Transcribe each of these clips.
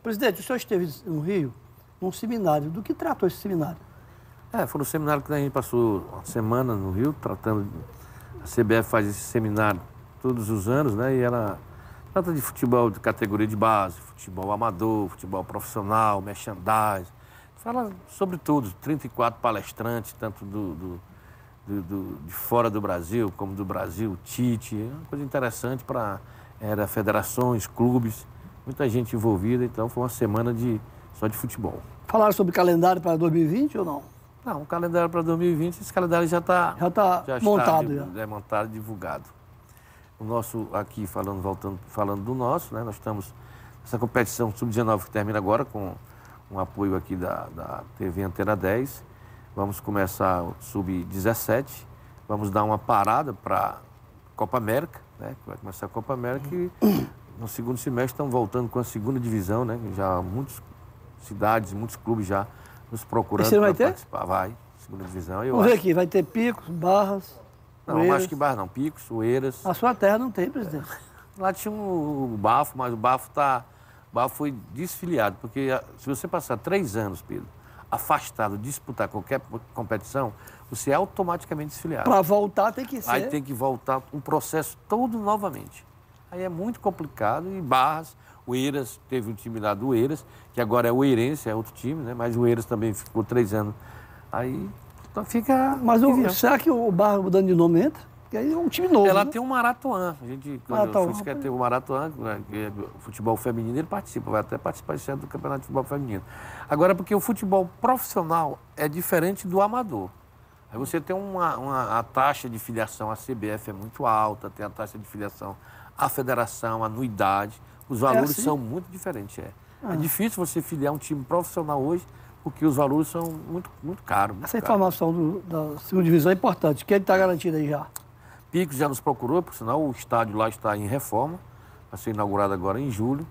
Presidente, o senhor esteve no Rio, num seminário. Do que tratou esse seminário? Foi um seminário que a gente passou uma semana no Rio, tratando... A CBF faz esse seminário todos os anos, né? E ela trata de futebol de categoria de base, futebol amador, futebol profissional, merchandising. Fala sobre tudo, 34 palestrantes, tanto de fora do Brasil, como do Brasil, Tite. É uma coisa interessante para federações, clubes, muita gente envolvida. Então, foi uma semana só de futebol. Falaram sobre calendário para 2020 ou não? Não, o calendário para 2020, esse calendário já está montado. Já montado e divulgado. O nosso, aqui, falando do nosso, né, nós estamos nessa competição Sub-19 que termina agora com um apoio aqui da TV Antena 10. Vamos começar o Sub-17, vamos dar uma parada para Copa América, né? Que vai começar a Copa América e no segundo semestre estão voltando com a segunda divisão, né? Já muitas cidades, muitos clubes já nos procurando para participar. Vai, segunda divisão. Vamos ver aqui, vai ter Picos, Barras, Não, Oeiras. acho que Barras não, Picos, Oeiras. A sua terra não tem, presidente. Lá tinha o Bafo, mas o Bafo foi desfiliado, porque se você passar 3 anos, Pedro, afastado de disputar qualquer competição, você é automaticamente desfiliado. Para voltar tem que ser. Aí tem que voltar um processo todo novamente. Aí é muito complicado e Barras, Oeiras, teve um time lá do Oeiras, que agora é o Oeirense, é outro time, né? Mas o Oeiras também ficou 3 anos. Aí então fica... Mas será que o Barra mudando de nome entra? Porque aí é um time novo, Ela né? tem um Marathon. Quando tem o Marathon, né, que é o futebol feminino, ele participa, vai até participar esse ano do Campeonato de Futebol Feminino. Agora, porque o futebol profissional é diferente do amador. Aí você tem a taxa de filiação à CBF é muito alta, tem a taxa de filiação à federação, a anuidade. Os valores são muito diferentes. É difícil você filiar um time profissional hoje, porque os valores são muito, muito caros. Essa informação da segunda divisão é importante. Quem está garantido aí já? Picos já nos procurou, por sinal, o estádio lá está em reforma, vai ser inaugurado agora em julho.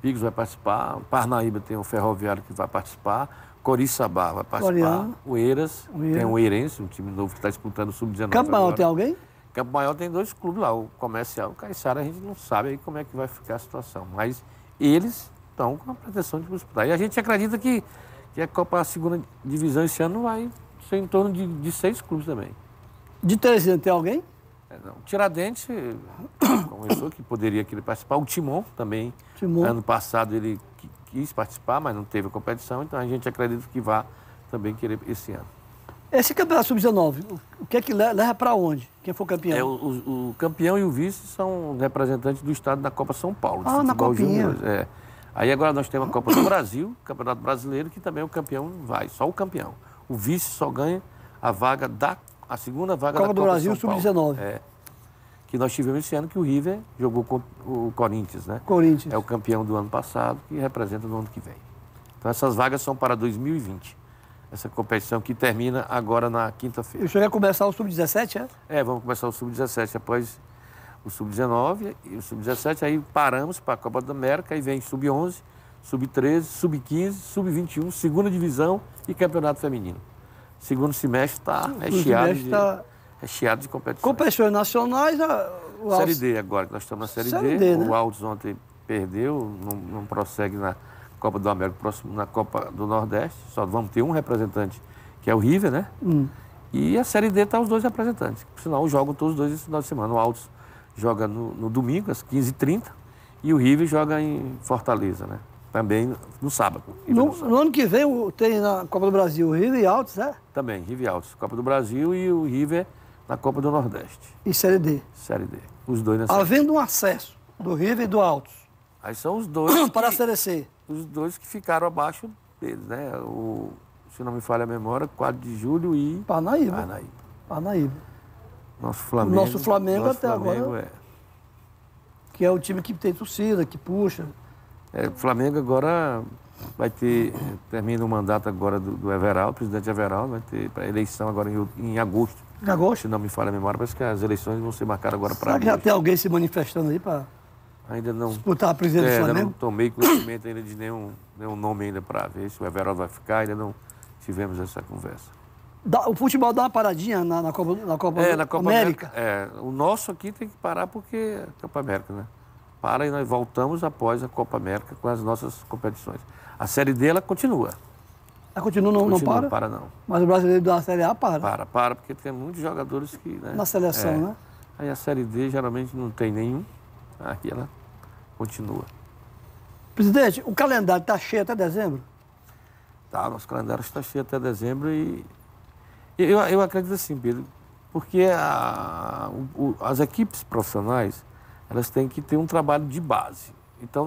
Picos vai participar, Parnaíba tem o Ferroviário que vai participar, Coriçaba vai participar, Oeiras, tem o Oeirense, um time novo que está disputando o Sub-19. Campo Maior tem alguém? Campo Maior tem 2 clubes lá, o Comercial e o Caiçara, a gente não sabe aí como é que vai ficar a situação, mas eles estão com a pretensão de disputar. E a gente acredita que a Copa, a segunda divisão esse ano vai ser em torno de 6 clubes também. De Teresina tem alguém? Não. Tiradentes começou que poderia participar. O Timon também, ano passado ele quis participar, mas não teve a competição, então a gente acredita que vai também querer esse ano. Esse campeonato Sub-19, o que é que leva para onde? Quem for campeão? O campeão e o vice são representantes do estado da Copa São Paulo. Na Copinha. Júnior, Aí agora nós temos a Copa do Brasil, Campeonato Brasileiro, que também o campeão vai, só o campeão. O vice só ganha a vaga a segunda vaga da Copa do Brasil, Sub-19. Que nós tivemos esse ano, que o River jogou com o Corinthians, né? Corinthians. É o campeão do ano passado, que representa no ano que vem. Então essas vagas são para 2020. Essa competição que termina agora na quinta-feira. E o senhor vai começar o Sub-17, é? Vamos começar o Sub-17 após o Sub-19 e o Sub-17, aí paramos para a Copa da América, aí vem Sub-11, Sub-13, Sub-15, Sub-21, segunda divisão e campeonato feminino. Segundo semestre está recheado de competições. Competições nacionais... Série D agora, que nós estamos na Série D. Né? O Altos ontem perdeu, não prossegue na Copa do América, próximo na Copa do Nordeste. Só vamos ter um representante, que é o River, né? E a Série D está os 2 representantes. Por sinal, jogam todos os 2 esse final de semana. O Altos joga no domingo, às 15h30, e o River joga em Fortaleza, né? Também no sábado. No ano que vem tem na Copa do Brasil o River e Altos, né? Também, River e Altos. Copa do Brasil e o River na Copa do Nordeste. E Série D? Série D. Os 2 na Série D. Havendo um acesso do River e do Altos. Aí são os 2 para a Série C. Os 2 que ficaram abaixo deles, né? Se não me falha a memória, 4 de julho e... Parnaíba. Nosso Flamengo até agora... Que é o time que tem torcida, que puxa. O Flamengo agora vai ter... Termina o mandato agora do Everaldo, presidente Everaldo, vai ter para eleição agora em agosto. Em agosto? Se não me falha a memória, parece que as eleições vão ser marcadas agora para agosto. Será que já tem alguém se manifestando aí para ainda não disputar a presidência do Flamengo? Ainda não tomei conhecimento ainda de nenhum nome ainda para ver se o Everaldo vai ficar, ainda não tivemos essa conversa. O futebol dá uma paradinha na Copa América? O nosso aqui tem que parar porque é Copa América, né? para e nós voltamos após a Copa América com as nossas competições. A Série D, ela continua. Ela continua, não para? Não para, não. Mas o brasileiro da Série A para. Para, porque tem muitos jogadores que... Né, na seleção, né? Aí a Série D geralmente não tem nenhum, aí ela continua. Presidente, o calendário está cheio até dezembro? Tá, nosso calendário está cheio até dezembro e eu acredito assim, Pedro, porque as equipes profissionais, elas têm que ter um trabalho de base. Então,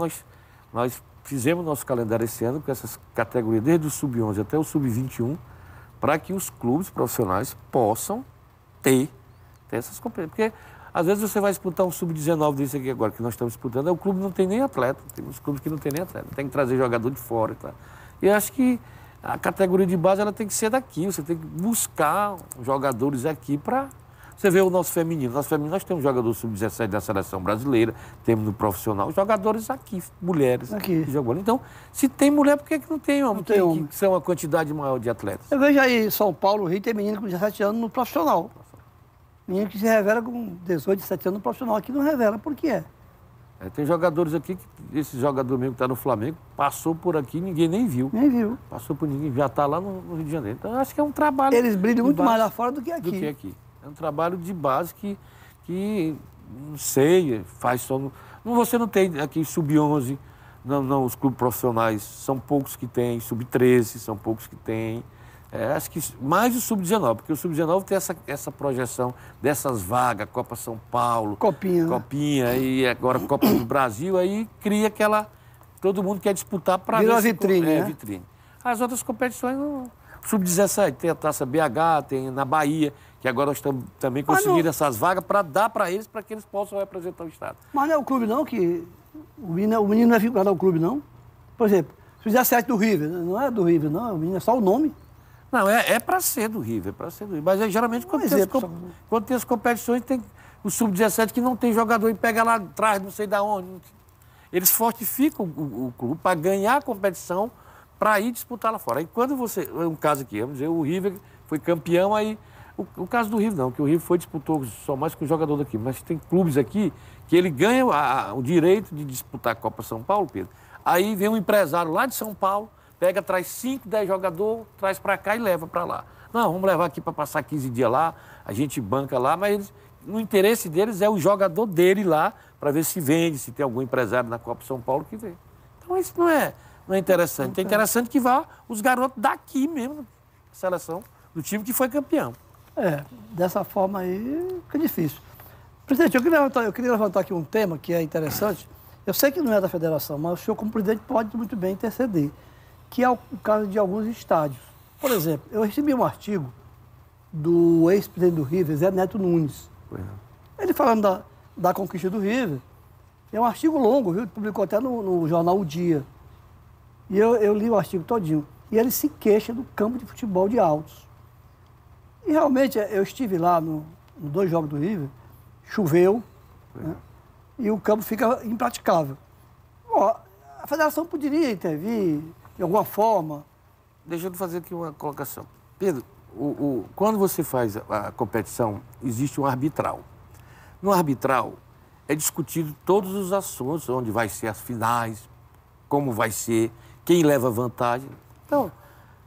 nós fizemos nosso calendário esse ano com essas categorias, desde o Sub-11 até o Sub-21, para que os clubes profissionais possam ter essas competições. Porque, às vezes, você vai disputar um Sub-19 desse aqui agora, que nós estamos disputando, o clube não tem nem atleta. Tem uns clubes que não tem nem atleta. Tem que trazer jogador de fora e tal. E eu acho que a categoria de base, ela tem que ser daqui. Você tem que buscar jogadores aqui para... Você vê o nosso feminino. Nós temos jogador Sub-17 da seleção brasileira, temos no profissional, jogadores aqui, mulheres aqui. Jogando. Então, se tem mulher, por que não tem homem? Não tem homem. Que são uma quantidade maior de atletas. Eu vejo aí São Paulo, Rio, tem menino com 17 anos no profissional. Menino que se revela com 18, 17 anos no profissional. Aqui não revela. Por que é? Tem jogadores aqui, esse jogador mesmo que está no Flamengo, passou por aqui, ninguém nem viu. Nem viu. Passou por ninguém, já está lá no Rio de Janeiro. Então, eu acho que é um trabalho... Eles brilham muito mais lá fora do que aqui. É um trabalho de base que não sei, faz só... Você não tem aqui Sub-11, não, os clubes profissionais, são poucos que tem, Sub-13, são poucos que tem. Acho que mais o Sub-19, porque o Sub-19 tem essa projeção dessas vagas, Copa São Paulo, Copinha e agora Copa do Brasil, aí cria aquela... Todo mundo quer disputar para ver... Vira vitrine, né? Vitrine. As outras competições, Sub-17 tem a Taça BH, tem na Bahia, que agora nós estamos também conseguindo essas vagas para dar para eles, para que eles possam representar o Estado. Mas não é o clube não que... O menino não é vinculado ao clube não? Por exemplo, Sub-17 do River, não é do River não, o menino é só o nome. Não, é para ser do River, Mas geralmente quando tem as competições, tem o Sub-17 que não tem jogador e pega lá atrás, não sei de onde. Eles fortificam o clube para ganhar a competição, para ir disputar lá fora. Aí quando você... Um caso aqui, vamos dizer, o River foi campeão, aí... O caso do River não, que o River disputou só mais com o jogador daqui. Mas tem clubes aqui que ele ganha o direito de disputar a Copa São Paulo, Pedro. Aí vem um empresário lá de São Paulo, pega, traz 5, 10 jogadores, traz para cá e leva para lá. Não, vamos levar aqui para passar 15 dias lá, a gente banca lá, mas no interesse deles é o jogador dele lá, para ver se vende, se tem algum empresário na Copa São Paulo que vem. Então isso não é interessante. É interessante que vá os garotos daqui mesmo, da seleção, do time que foi campeão. Dessa forma aí fica difícil. Presidente, eu queria levantar aqui um tema que é interessante. Eu sei que não é da federação, mas o senhor, como presidente, pode muito bem interceder, que é o caso de alguns estádios. Por exemplo, eu recebi um artigo do ex-presidente do River, Zé Neto Nunes. Ele falando da conquista do River. É um artigo longo, viu? Publicou até no jornal O Dia. E eu li o artigo todinho. E ele se queixa do campo de futebol de Altos. E realmente eu estive lá nos 2 jogos do River, choveu, né? E o campo fica impraticável. A federação poderia intervir de alguma forma. Deixa eu fazer aqui uma colocação. Pedro, quando você faz a competição, existe um arbitral. No arbitral é discutido todos os assuntos, onde vai ser as finais, como vai ser, quem leva vantagem. Então,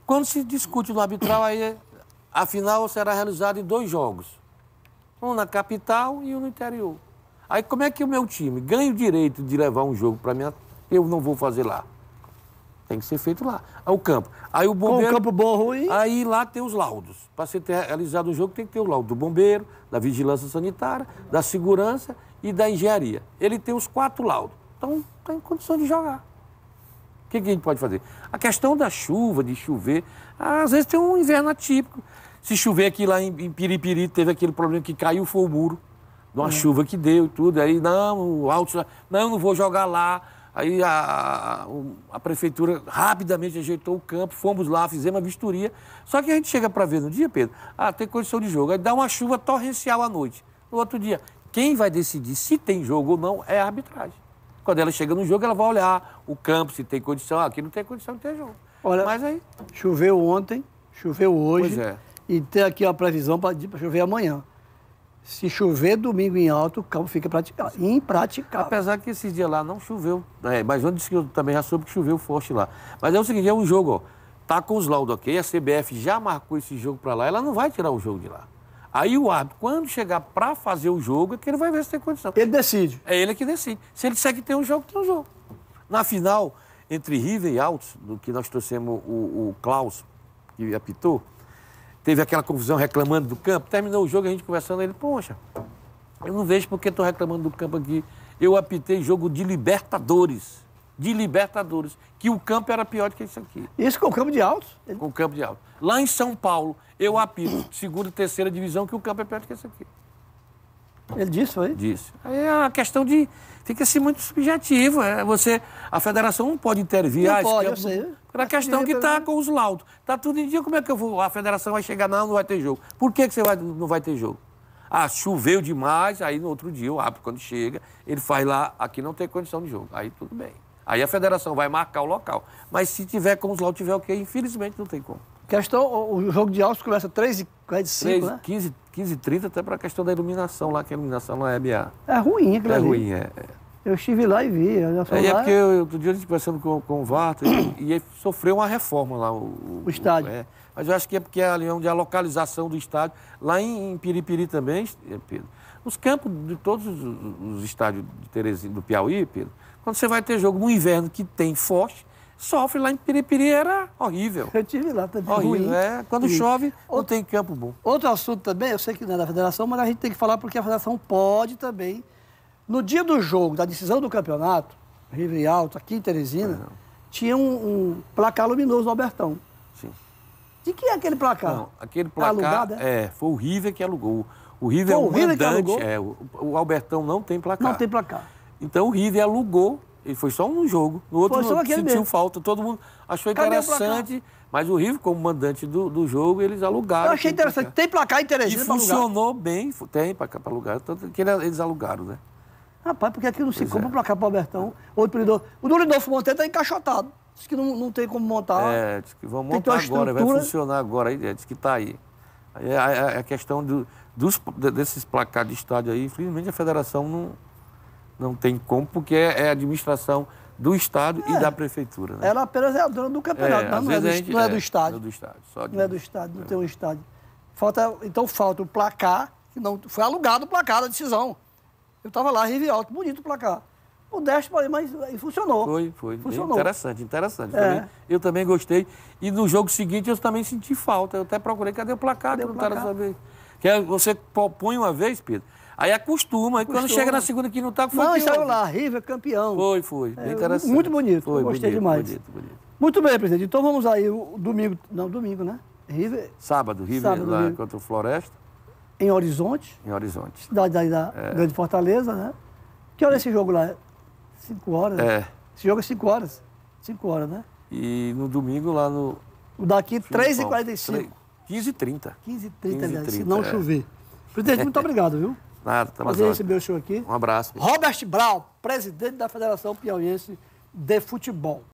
quando se discute no arbitral, aí a final será realizada em 2 jogos. Um na capital e um no interior. Aí como é que o meu time ganha o direito de levar um jogo para mim? Eu não vou fazer lá. Tem que ser feito lá. Aí o campo. Aí o bombeiro... Com o campo bom, ruim. Aí lá tem os laudos. Para ser realizado o jogo tem que ter o laudo do bombeiro, da vigilância sanitária, da segurança e da engenharia. Ele tem os 4 laudos. Então está em condição de jogar. O que a gente pode fazer? A questão da chuva, de chover, às vezes tem um inverno atípico. Se chover aqui lá em Piripiri, teve aquele problema que caiu, foi o muro, de uma chuva que deu e tudo. Aí, não vou jogar lá. Aí a prefeitura rapidamente ajeitou o campo, fomos lá, fizemos a vistoria. Só que a gente chega para ver no dia, Pedro, tem condição de jogo. Aí dá uma chuva torrencial à noite. No outro dia, quem vai decidir se tem jogo ou não é a arbitragem. Quando ela chega no jogo, ela vai olhar o campo, se tem condição. Aqui não tem condição de ter jogo. Olha, mas aí... Choveu ontem, choveu hoje. Pois é. E tem aqui a previsão para chover amanhã. Se chover domingo em Alto, o campo fica impraticável. Apesar que esses dias lá não choveu. Mas eu disse que eu também já soube que choveu forte lá. Mas é o seguinte, é um jogo, ó. Tá com os laudos, ok? A CBF já marcou esse jogo para lá, ela não vai tirar o jogo de lá. Aí o árbitro, quando chegar para fazer o jogo, é que ele vai ver se tem condição. Ele decide. É ele que decide. Se ele disser que tem um jogo, tem um jogo. Na final, entre River e Altos, do que nós trouxemos o Klaus, que apitou, teve aquela confusão reclamando do campo. Terminou o jogo, a gente conversando, ele, poxa, eu não vejo porque estou reclamando do campo aqui. Eu apitei jogo de Libertadores. Que o campo era pior do que isso aqui. Isso com o campo de Altos? Com o campo de Altos. Lá em São Paulo, eu apito segunda e terceira divisão que o campo é pior do que esse aqui. Ele disse, foi? Disse. Aí é uma questão de... Fica-se muito subjetivo. A federação não pode intervir. Não pode, eu sei. É a questão que está com os laudos. Está tudo em dia, como é que a federação vai chegar? Não vai ter jogo. Por que você não vai ter jogo? Choveu demais, aí no outro dia o árbitro, quando chega, ele faz lá, aqui não tem condição de jogo. Aí tudo bem. Aí a federação vai marcar o local. Mas se tiver com os laudos, tiver o quê? Infelizmente não tem como. O jogo de Altos começa 3h45, né? 15h30, até para a questão da iluminação lá, que a iluminação lá é EBA. É ruim aquilo ali. É ruim, Eu estive lá e vi. É porque outro dia a gente conversando com o Varta e ele sofreu uma reforma lá. O estádio. Mas eu acho que é porque é ali onde a localização do estádio, lá em Piripiri também, Pedro. Os campos de todos os estádios de Teresina, do Piauí, Pedro, quando você vai ter jogo no inverno que tem forte, sofre lá em Piripiri, era horrível. Eu estive lá também. Horrível, quando chove, não tem campo bom. Outro assunto também, eu sei que não é da federação, mas a gente tem que falar porque a federação pode também. No dia do jogo, da decisão do campeonato, River e Alto, aqui em Teresina, tinha um placar luminoso no Albertão. Sim. De que é aquele placar? Não, aquele placar, alugado, foi o River que alugou. O River foi é o mandante, o Albertão não tem placar. Não tem placar. Então o River alugou, ele foi só um jogo, no outro sentiu falta, todo mundo achou interessante, mas o River, como mandante do jogo, eles alugaram. Eu achei interessante, placar. Tem placar em Teresina. E funcionou bem, tem para alugar, tanto que eles alugaram, né? Rapaz, porque aqui não se compra placar para o Albertão. O do Lidolfo Monteiro está encaixotado. Diz que não tem como montar. Diz que vão montar agora, vai funcionar agora, diz que está aí. A questão desses placares de estádio aí, infelizmente a federação não tem como, porque é a administração do Estado e da Prefeitura. Né? Ela apenas é a dona do campeonato, não é do estádio. Não é do estádio. Não é do estádio, não tem um estádio. Então falta o placar, que não foi alugado o placar da decisão. Eu estava lá, River Alto, bonito o placar. Modeste, mas funcionou. Foi. Funcionou. Interessante. Eu também gostei. E no jogo seguinte eu também senti falta. Eu até procurei, cadê o placar? Cadê o placar? Saber. Que você põe uma vez, Pedro, aí acostuma. Aí quando chega na segunda que não está, foi não, saiu lá, River campeão. Foi. Bem interessante. Muito bonito, foi, gostei demais. Bonito. Muito bem, presidente. Então vamos aí, domingo, né? River. Sábado, River lá contra o Floresta. Em Horizonte. Cidade da Grande Fortaleza, né? Que hora é esse jogo lá? 5 horas? Esse jogo é 5 horas. 5 horas, né? E no domingo lá no... O daqui, 3h45. 15h30. 15h30, aliás, se não chover. Presidente, muito obrigado, viu? Nada, tá mais prazer receber o senhor aqui. Um abraço. Robert Brown, presidente da Federação Piauiense de Futebol.